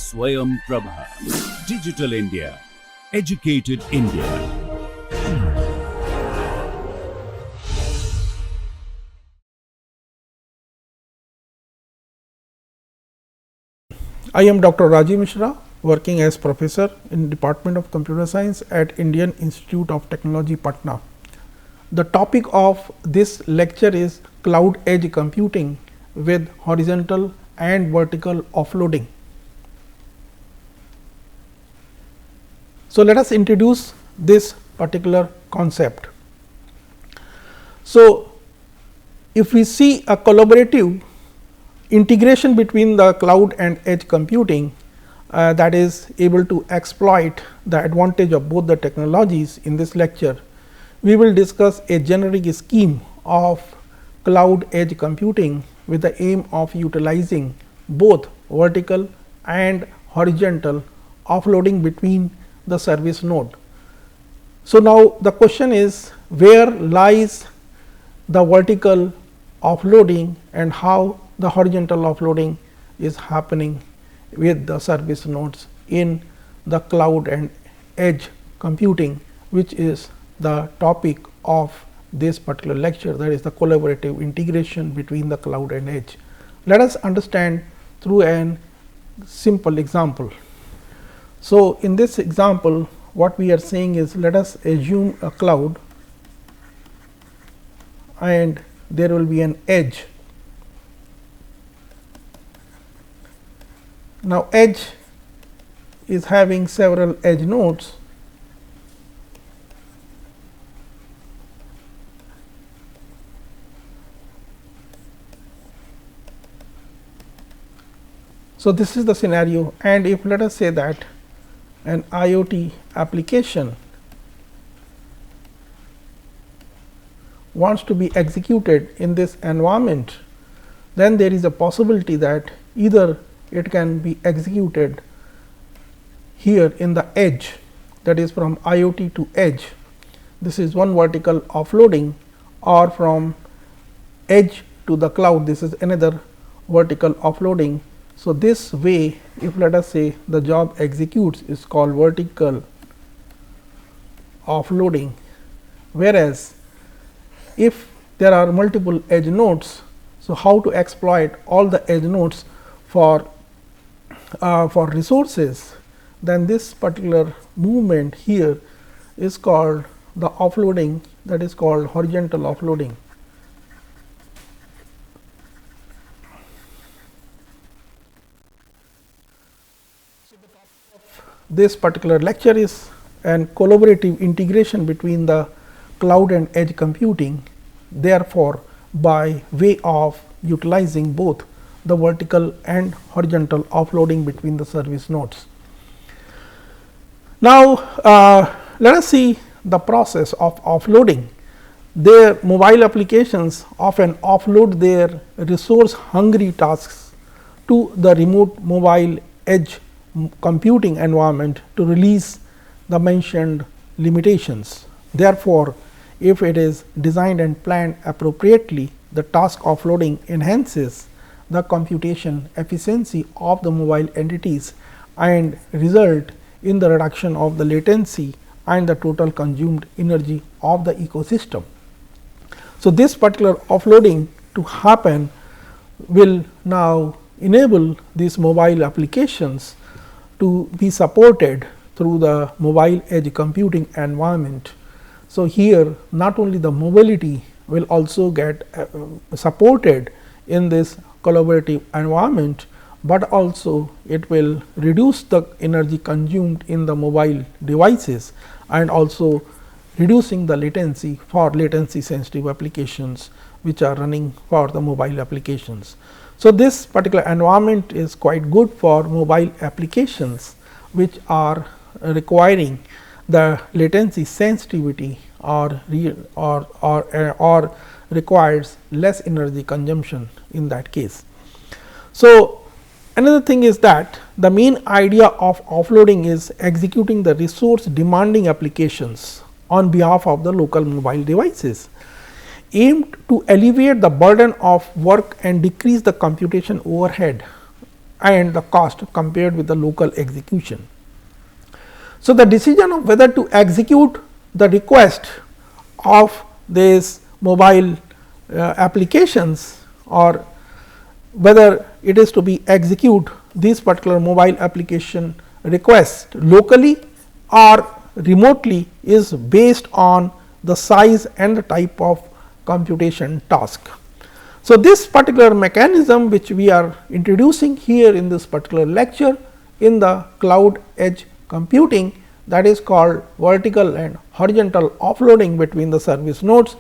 Swayam Prabha. Digital India. Educated India. I am Dr. Rajiv Mishra, working as professor in Department of Computer Science at Indian Institute of Technology, Patna. The topic of this lecture is cloud edge computing with horizontal and vertical offloading. So, let us introduce this particular concept. So, if we see a collaborative integration between the cloud and edge computing that is able to exploit the advantage of both the technologies, in this lecture we will discuss a generic scheme of cloud edge computing with the aim of utilizing both vertical and horizontal offloading between the service node. So, now the question is, where lies the vertical offloading and how the horizontal offloading is happening with the service nodes in the cloud and edge computing, which is the topic of this particular lecture, that is the collaborative integration between the cloud and edge. Let us understand through an simple example. So, in this example what we are saying is, let us assume a cloud and there will be an edge. Now, edge is having several edge nodes. So, this is the scenario, and if let us say that an IoT application wants to be executed in this environment, then there is a possibility that either it can be executed here in the edge, that is from IoT to edge. This is one vertical offloading, or from edge to the cloud, this is another vertical offloading. So, this way, if let us say the job executes, is called vertical offloading, whereas if there are multiple edge nodes. So, how to exploit all the edge nodes for resources, then this particular movement here is called the offloading, that is called horizontal offloading. This particular lecture is an collaborative integration between the cloud and edge computing, therefore, by way of utilizing both the vertical and horizontal offloading between the service nodes. Now, let us see the process of offloading. Their mobile applications often offload their resource hungry tasks to the remote mobile edge computing environment to release the mentioned limitations. Therefore, if it is designed and planned appropriately, the task offloading enhances the computation efficiency of the mobile entities and result in the reduction of the latency and the total consumed energy of the ecosystem. So, this particular offloading to happen will now enable these mobile applications to be supported through the mobile edge computing environment. So, here not only the mobility will also get supported in this collaborative environment, but also it will reduce the energy consumed in the mobile devices and also reducing the latency for latency sensitive applications which are running for the mobile applications. So, this particular environment is quite good for mobile applications which are requiring the latency sensitivity or requires less energy consumption in that case. So, another thing is that the main idea of offloading is executing the resource demanding applications on behalf of the local mobile devices, aimed to alleviate the burden of work and decrease the computation overhead and the cost compared with the local execution. So, the decision of whether to execute the request of these mobile applications, or whether it is to be execute this particular mobile application request locally or remotely, is based on the size and the type of computation task. So, this particular mechanism which we are introducing here in this particular lecture in the cloud edge computing, that is called vertical and horizontal offloading between the service nodes.